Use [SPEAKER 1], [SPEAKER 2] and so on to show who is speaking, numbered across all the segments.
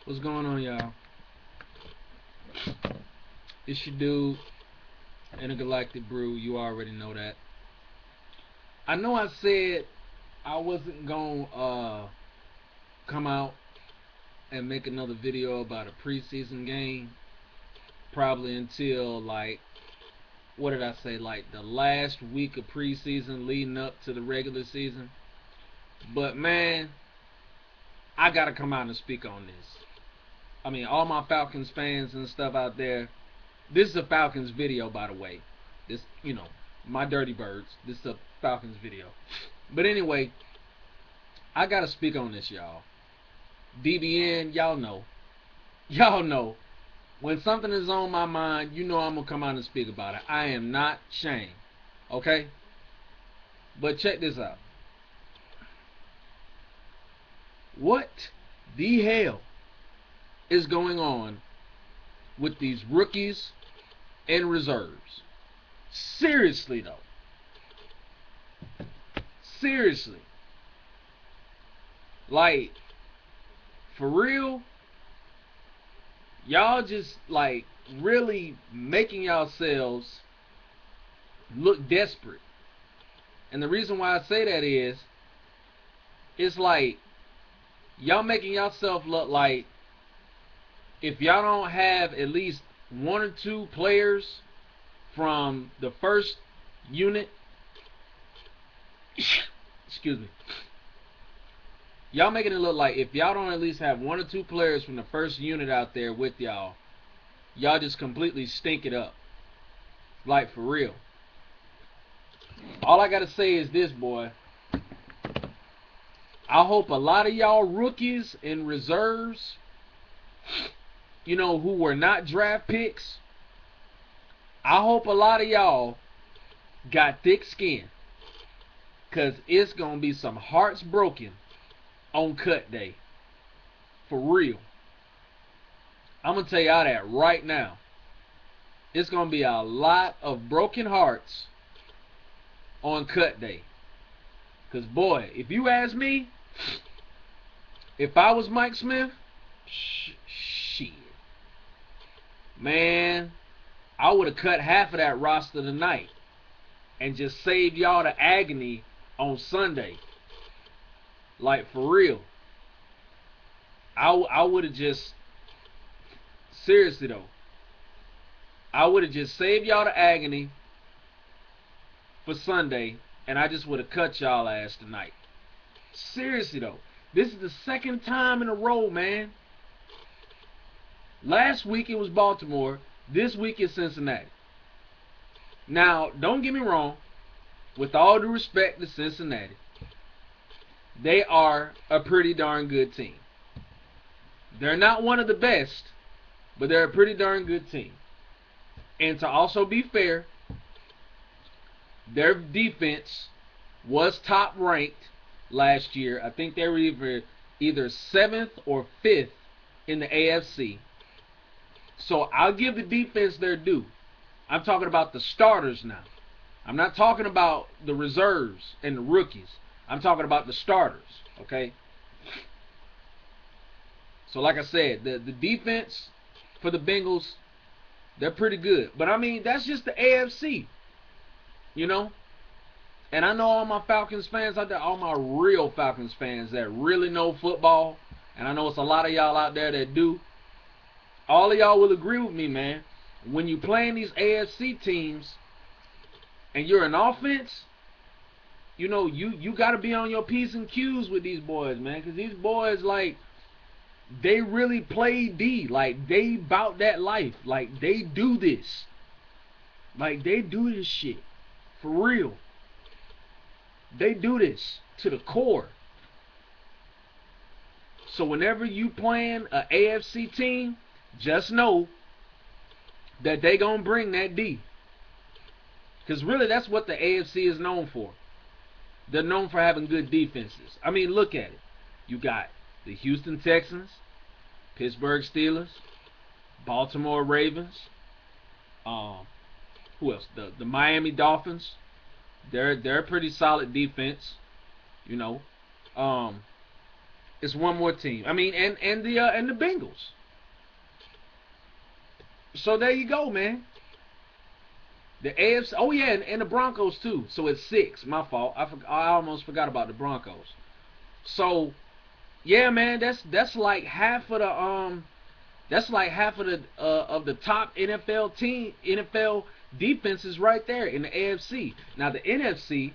[SPEAKER 1] What's going on, y'all? It's your dude, Intergalactic Brew. You already know that. I know I said I wasn't gonna come out and make another video about a preseason game, probably until like, what did I say? Like the last week of preseason leading up to the regular season. But man, I gotta come out and speak on this. I mean, all my Falcons fans and stuff out there. This is a Falcons video, by the way. This, my dirty birds. This is a Falcons video. But anyway, I gotta speak on this, y'all. DBN, y'all know. Y'all know. When something is on my mind, you know I'm gonna come out and speak about it. I am not ashamed. Okay? But check this out. What the hell is going on with these rookies and reserves? Seriously though. Seriously. Like, for real, y'all just like really making yourselves look desperate. And the reason why I say that is, it's like y'all making yourself look like if y'all don't have at least one or two players from the first unit, excuse me, y'all making it look like if y'all don't at least have one or two players from the first unit out there with y'all, y'all just completely stink it up. Like, for real. All I gotta say is this, boy. I hope a lot of y'all rookies and reserves, who were not draft picks, I hope a lot of y'all got thick skin. Because it's going to be some hearts broken on cut day. For real. I'm going to tell y'all that right now. It's going to be a lot of broken hearts on cut day. Because, boy, if you ask me, if I was Mike Smith, shit. Man, I would have cut half of that roster tonight and just saved y'all the agony on Sunday. Like, for real. I would have just, seriously though, I would have just saved y'all the agony for Sunday, and I just would have cut y'all ass tonight. Seriously though, this is the second time in a row, man. Last week it was Baltimore. This week is Cincinnati. Now, don't get me wrong. With all due respect to Cincinnati, they are a pretty darn good team. They're not one of the best, but they're a pretty darn good team. And to also be fair, their defense was top ranked last year. I think they were either 7th or 5th in the AFC. So I'll give the defense their due. I'm talking about the starters now. I'm not talking about the reserves and the rookies. I'm talking about the starters, okay? So like I said, the defense for the Bengals, they're pretty good. But I mean, that's just the AFC, And I know all my Falcons fans out there, all my real Falcons fans that really know football, and I know it's a lot of y'all out there that do. All of y'all will agree with me, man. When you playing these AFC teams and you're an offense, you got to be on your P's and Q's with these boys, man. Because these boys, like, they really play D. Like, they bout that life. Like, they do this. Like, they do this shit. For real. They do this to the core. So whenever you playing an AFC team, just know that they gonna bring that D. Because really, that's what the AFC is known for. They're known for having good defenses. I mean, look at it. You got the Houston Texans, Pittsburgh Steelers, Baltimore Ravens. Who else? The Miami Dolphins. They're a pretty solid defense. It's one more team. I mean, and the Bengals. So there you go, man. The AFC. Oh yeah, and the Broncos too. So it's 6. My fault. I almost forgot about the Broncos. So yeah, man, that's like half of the of the top NFL defenses right there in the AFC. Now the NFC,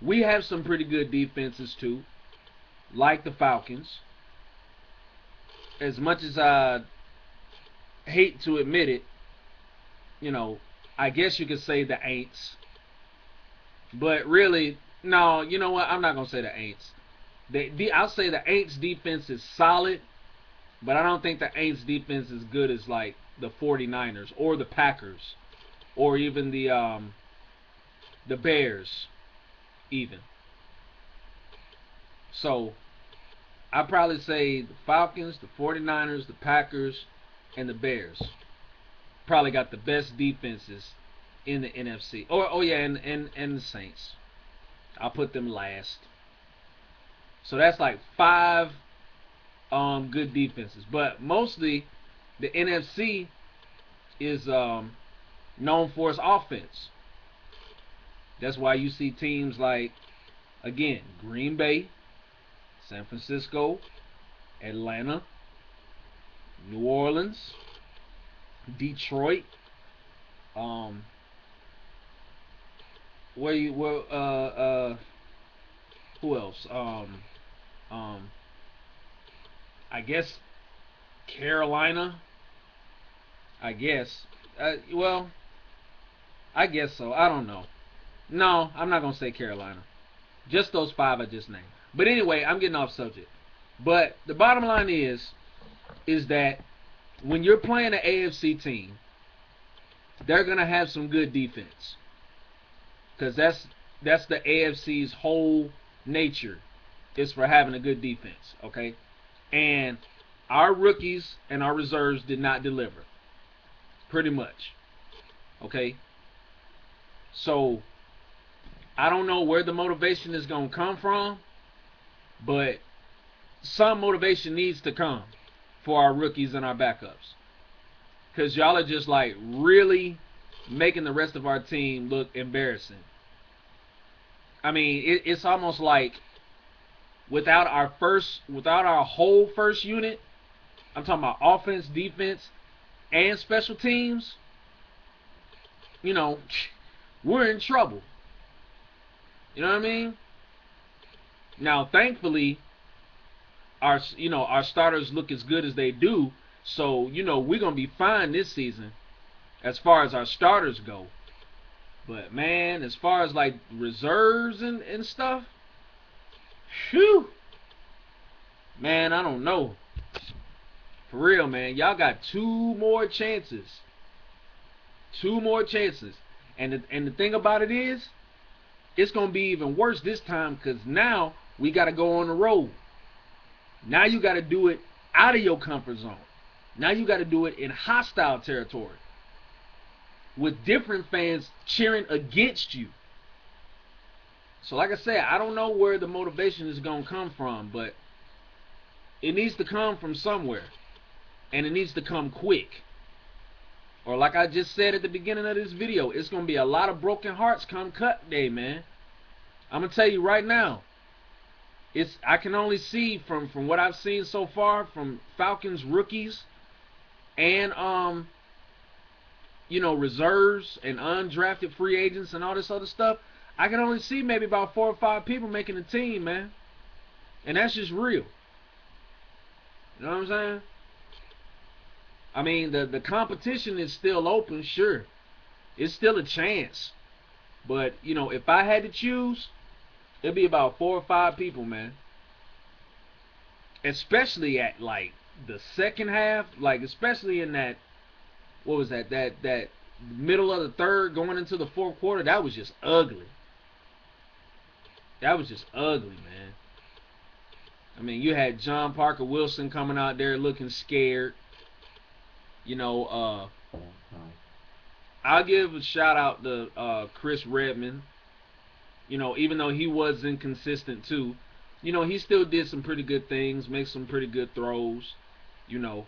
[SPEAKER 1] we have some pretty good defenses too, like the Falcons. As much as I hate to admit it, you know, I guess you could say the Aints, but really, no. You know what? I'm not gonna say the Aints. I'll say the Aints defense is solid, but I don't think the Aints defense is good as like the 49ers or the Packers or even the Bears even. So I'd probably say the Falcons, the 49ers, the Packers, and the Bears probably got the best defenses in the NFC. Oh yeah, and the Saints. I'll put them last. So that's like 5 good defenses. But mostly the NFC is known for its offense. That's why you see teams like, again, Green Bay, San Francisco, Atlanta, New Orleans, Detroit, who else? I guess Carolina. I guess. Well, I guess so. I don't know. No, I'm not gonna say Carolina. Just those 5 I just named. But anyway, I'm getting off subject. But the bottom line is that when you're playing an AFC team, they're gonna have some good defense, because that's the AFC's whole nature, is for having a good defense. Okay, and our rookies and our reserves did not deliver, pretty much. Okay, so I don't know where the motivation is gonna come from, but some motivation needs to come for our rookies and our backups, because y'all are just like really making the rest of our team look embarrassing. I mean, it's almost like without our whole first unit, I'm talking about offense, defense, and special teams, you know, we're in trouble. You know what I mean? Now, thankfully, our starters look as good as they do, so we're gonna be fine this season as far as our starters go. But man, as far as like reserves and stuff, whew, man, I don't know. For real, man, y'all got 2 more chances. 2 more chances. And the thing about it is, it's gonna be even worse this time, because now we gotta go on the road. Now you gotta do it out of your comfort zone. Now you gotta do it in hostile territory, with different fans cheering against you. So like I said, I don't know where the motivation is going to come from, but it needs to come from somewhere. And it needs to come quick. Or like I just said at the beginning of this video, it's going to be a lot of broken hearts come cut day, man. I'm going to tell you right now. I can only see from what I've seen so far from Falcons rookies and reserves and undrafted free agents and all this other stuff, I can only see maybe about 4 or 5 people making the team, man. And that's just real. You know what I'm saying? I mean, the competition is still open, sure. It's still a chance. But, if I had to choose, it'd be about 4 or 5 people, man. Especially at, like, the second half. Like, especially in that, what was that middle of the third going into the fourth quarter. That was just ugly. That was just ugly, man. I mean, you had John Parker Wilson coming out there looking scared. I'll give a shout out to Chris Redman. Even though he was inconsistent too. he still did some pretty good things, make some pretty good throws, you know.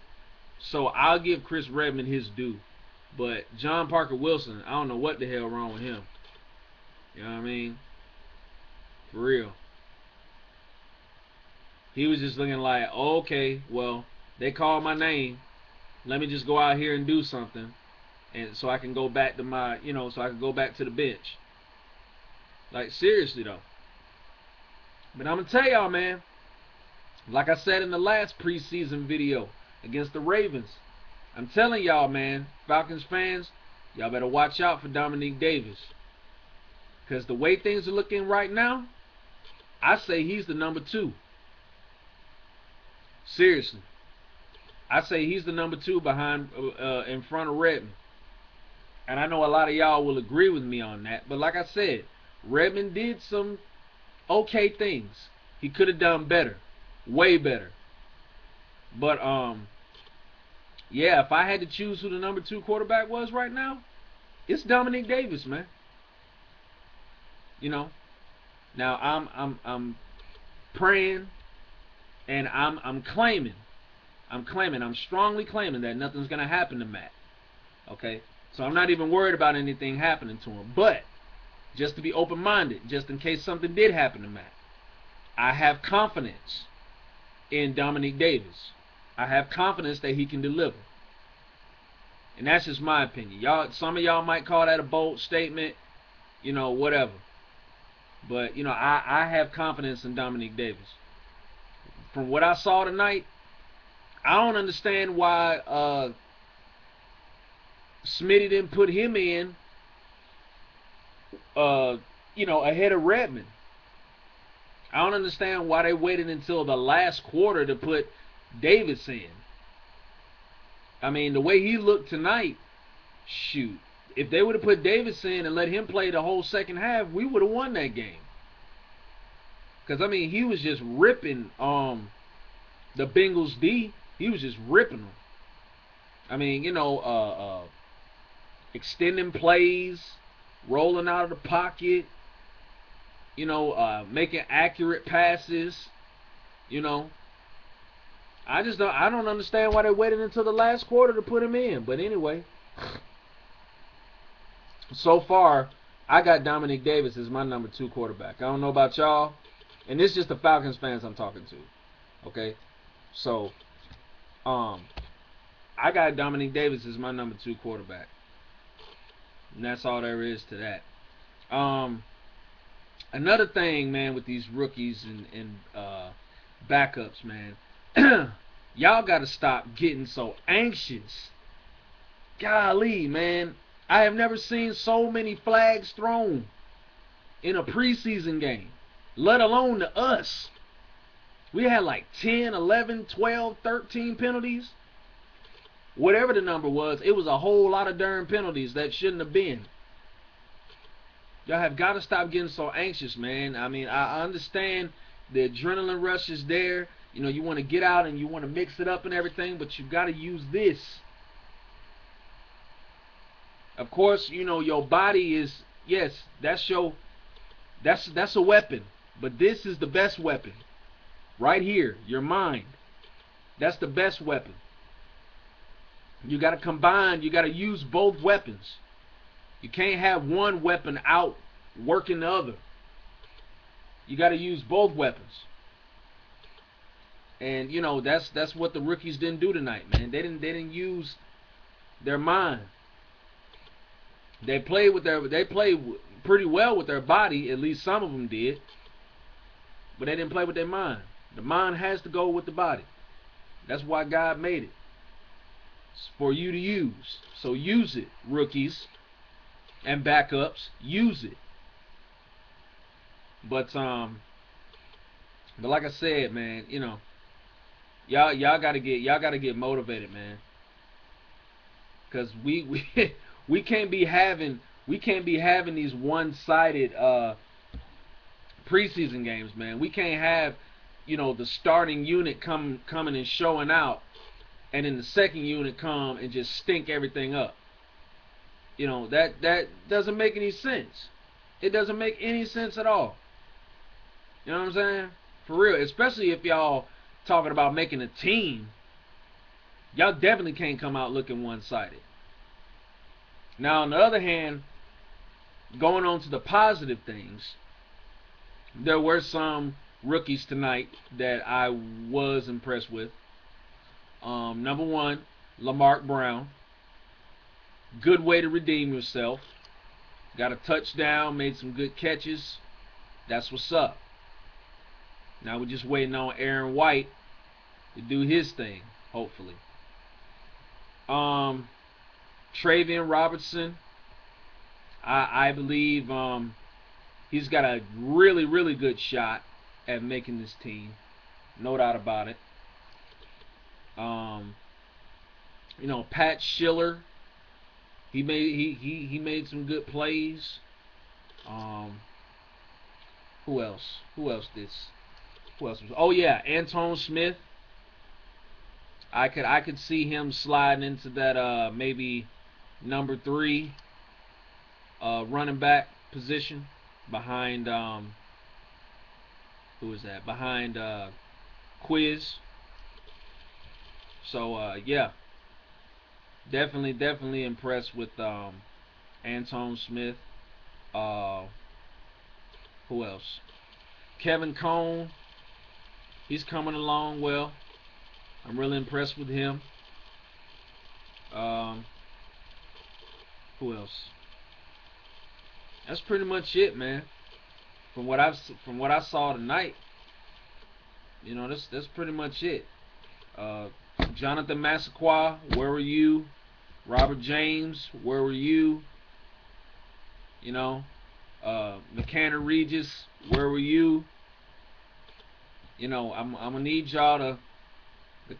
[SPEAKER 1] So I'll give Chris Redman his due. But John Parker Wilson, I don't know what the hell wrong with him. You know what I mean? For real. He was just looking like, oh, okay, well, they called my name. Let me just go out here and do something, and so I can go back to my, so I can go back to the bench. Like, seriously though. But I'm gonna tell y'all, man. Like I said in the last preseason video against the Ravens, I'm telling y'all, man, Falcons fans, y'all better watch out for Dominique Davis. Because the way things are looking right now, I say he's the number 2. Seriously. I say he's the number 2 behind, in front of Redmond. And I know a lot of y'all will agree with me on that. But like I said, Redmond did some okay things. He could have done better. Way better. But, yeah, if I had to choose who the number 2 quarterback was right now, it's Dominique Davis, man. Now I'm praying, and I'm claiming, I'm strongly claiming that nothing's gonna happen to Matt. Okay, so I'm not even worried about anything happening to him. But just to be open-minded, just in case something did happen to Matt, I have confidence in Dominique Davis. I have confidence that he can deliver. And that's just my opinion. Some of y'all might call that a bold statement, whatever. But, I have confidence in Dominique Davis. From what I saw tonight, I don't understand why Smitty didn't put him in, ahead of Redmond. I don't understand why they waited until the last quarter to put Davis in. I mean, the way he looked tonight, shoot. If they would have put Davis in and let him play the whole second half, we would have won that game. Because, I mean, he was just ripping the Bengals D. He was just ripping them. I mean, extending plays, rolling out of the pocket, making accurate passes, I don't understand why they waited until the last quarter to put him in. But anyway, so far, I got Dominique Davis as my number 2 quarterback. I don't know about y'all. And this is just the Falcons fans I'm talking to. Okay? So, I got Dominique Davis as my number 2 quarterback. And that's all there is to that. Another thing, man, with these rookies and backups, man. Y'all got to stop getting so anxious. Golly, man. I have never seen so many flags thrown in a preseason game, let alone to us. We had like 10, 11, 12, 13 penalties. Whatever the number was, it was a whole lot of darn penalties that shouldn't have been. Y'all have got to stop getting so anxious, man. I mean, I understand the adrenaline rush is there. You want to get out and you want to mix it up and everything, but you got to use this. Of course, your body is, yes, that's a weapon. But this is the best weapon. Right here, your mind. That's the best weapon. You got to combine, you got to use both weapons. You can't have one weapon out working the other. You got to use both weapons. And that's what the rookies didn't do tonight, man. They didn't use their mind. They played pretty well with their body, at least some of them did. But they didn't play with their mind. The mind has to go with the body. That's why God made it. It's for you to use. So use it, rookies and backups. Use it. But like I said, man, y'all gotta get motivated, man. Cause we can't be having these one-sided preseason games, man. We can't have the starting unit coming and showing out, and then the second unit come and just stink everything up. That doesn't make any sense. It doesn't make any sense at all. You know what I'm saying? For real, especially if y'all talking about making a team, y'all definitely can't come out looking one-sided. Now, on the other hand, going on to the positive things, there were some rookies tonight that I was impressed with. Number one, Lamar Brown. Good way to redeem yourself. Got a touchdown, made some good catches. That's what's up. Now we're just waiting on Aaron White to do his thing, hopefully. Travian Robertson, I believe he's got a really, really good shot at making this team. No doubt about it. Pat Schiller, he made some good plays. Who else? Who else was? Oh yeah, Anton Smith. I could see him sliding into that maybe number 3 running back position behind who is that? Behind Quiz. So yeah, definitely impressed with Anton Smith. Who else? Kevin Cone. He's coming along well. I'm really impressed with him. Who else? That's pretty much it, man. From what I saw tonight, that's pretty much it. Jonathan Massaquoi, where were you? Robert James, where were you? McCann Regis, where were you? I'm gonna need y'all to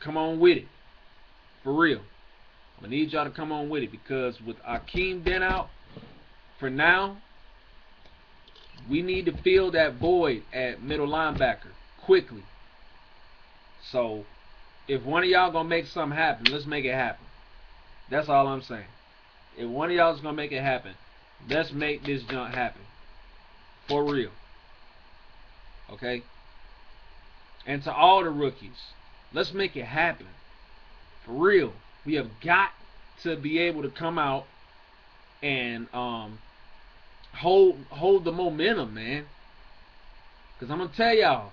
[SPEAKER 1] come on with it. For real. I'm gonna need y'all to come on with it, because with Akeem Dent out for now, we need to fill that void at middle linebacker quickly. So if one of y'all gonna make something happen, let's make it happen. That's all I'm saying. If one of y'all is gonna make it happen, let's make this junk happen. For real. Okay? And to all the rookies, let's make it happen. For real. We have got to be able to come out and hold the momentum, man. Cause I'm gonna tell y'all,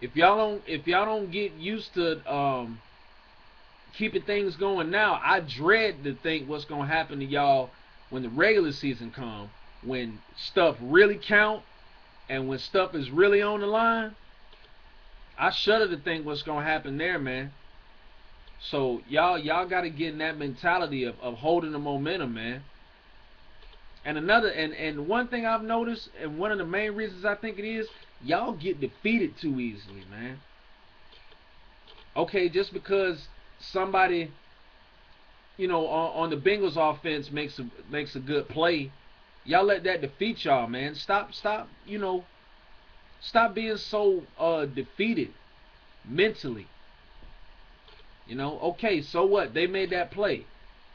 [SPEAKER 1] if y'all don't get used to keeping things going now, I dread to think what's gonna happen to y'all when the regular season comes, when stuff really count and when stuff is really on the line. I shudder to think what's gonna happen there, man. So y'all gotta get in that mentality of holding the momentum, man. And one thing I've noticed, and one of the main reasons I think it is, y'all get defeated too easily, man. Okay, just because somebody, on the Bengals offense makes a good play, y'all let that defeat y'all, man. Stop being so defeated mentally. Okay, so what? They made that play.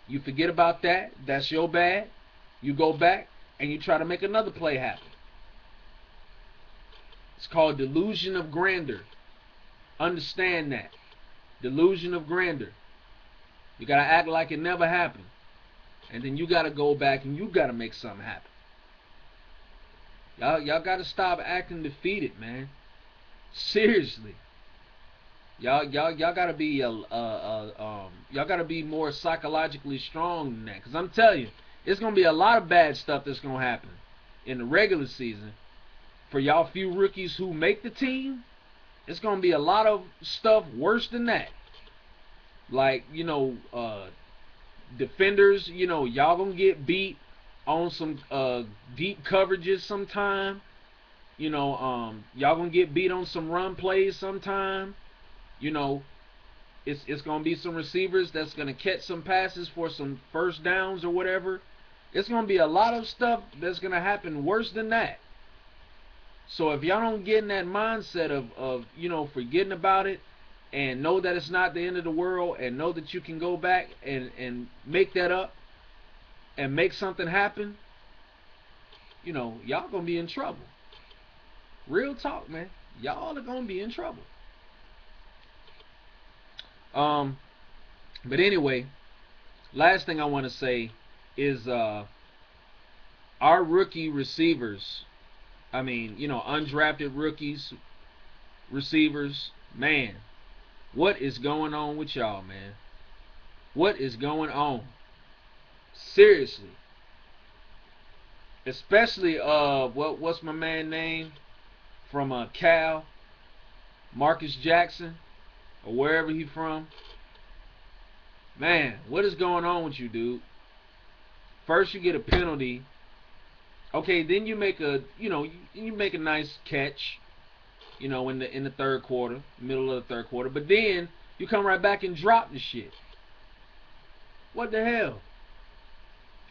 [SPEAKER 1] You forget about that. That's your bad. You go back and you try to make another play happen. It's called delusion of grandeur. Understand that. Delusion of grandeur. You gotta act like it never happened. And then you gotta go back and you gotta make something happen. Y'all gotta stop acting defeated, man. Seriously. Y'all gotta be y'all gotta be more psychologically strong than that. Cause I'm telling you, it's gonna be a lot of bad stuff that's gonna happen in the regular season. For y'all few rookies who make the team, it's gonna be a lot of stuff worse than that. Like, defenders, y'all gonna get beat on some deep coverages sometime. Y'all gonna get beat on some run plays sometime. It's gonna be some receivers that's gonna catch some passes for some first downs or whatever. It's gonna be a lot of stuff that's gonna happen worse than that. So if y'all don't get in that mindset of forgetting about it, and know that it's not the end of the world, and know that you can go back and make that up and make something happen, y'all gonna be in trouble. Real talk, man. y'all are gonna be in trouble. But anyway, last thing I want to say is our rookie receivers. I mean, undrafted rookies, receivers. Man, what is going on with y'all, man? What is going on? Seriously. Especially what's my man name from Cal, Marcus Jackson, or wherever he from. Man, what is going on with you, dude? First you get a penalty. Okay, then you make you make a nice catch, in the third quarter, middle of the third quarter, but then you come right back and drop the shit. What the hell?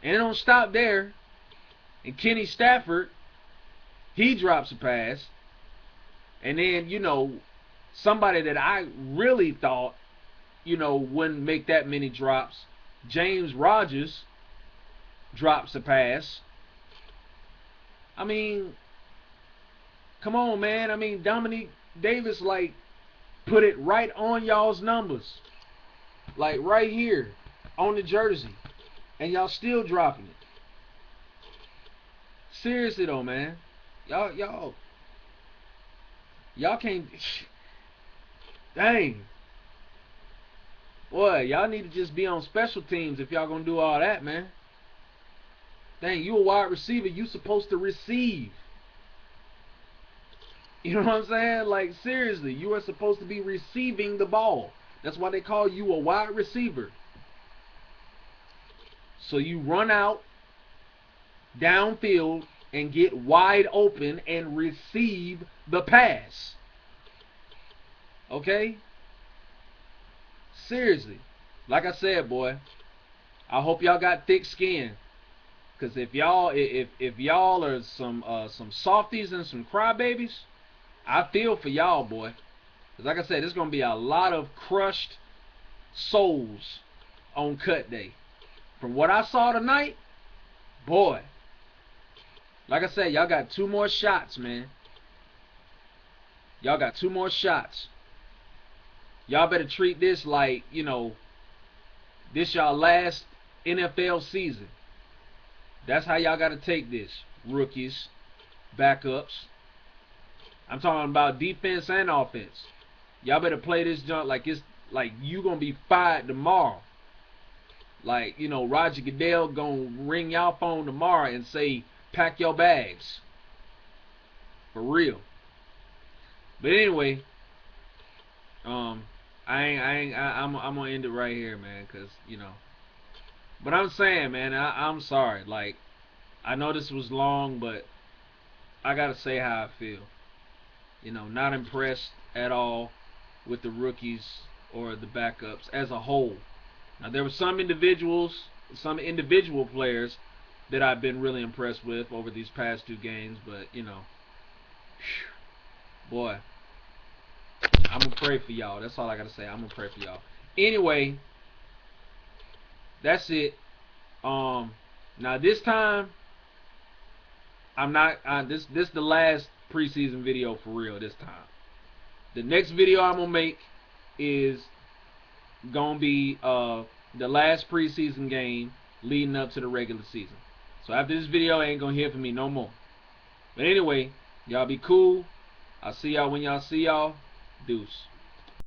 [SPEAKER 1] And it don't stop there. And Kenny Stafford, he drops a pass. And then, somebody that I really thought, wouldn't make that many drops, James Rodgers, drops a pass. I mean, come on, man. I mean, Dominique Davis, put it right on y'all's numbers. Like, right here on the jersey. And y'all still dropping it. Seriously, though, man. Y'all can't... Dang. Boy, y'all need to just be on special teams if y'all gonna do all that, man. Dang, you a wide receiver. You supposed to receive. You know what I'm saying? Like, seriously, you are supposed to be receiving the ball. That's why they call you a wide receiver. So you run out downfield and get wide open and receive the pass. Okay? Seriously. Like I said, boy, I hope y'all got thick skin. Cause if y'all are some softies and some crybabies, I feel for y'all, boy. Cause like I said, there's gonna be a lot of crushed souls on cut day. From what I saw tonight, boy. Like I said, y'all got 2 more shots, man. Y'all got 2 more shots. Y'all better treat this like, this y'all last NFL season. That's how y'all got to take this. Rookies, backups. I'm talking about defense and offense. Y'all better play this junk like it's like you gonna be fired tomorrow. Like, Roger Goodell gonna ring y'all phone tomorrow and say, pack your bags. For real. But anyway, I'm gonna end it right here, man, cause But I'm saying, man, I'm sorry. Like, I know this was long, but I gotta say how I feel. Not impressed at all with the rookies or the backups as a whole. Now, there were some individual players that I've been really impressed with over these past 2 games, but boy, I'm gonna pray for y'all. That's all I gotta say. I'm gonna pray for y'all. Anyway, that's it. Now this time, I'm not. This the last preseason video for real. This time, the next video I'm gonna make is gonna be the last preseason game leading up to the regular season. So after this video, ain't gonna hear from me no more. But anyway, y'all be cool. I'll see y'all when y'all see y'all. Deuce.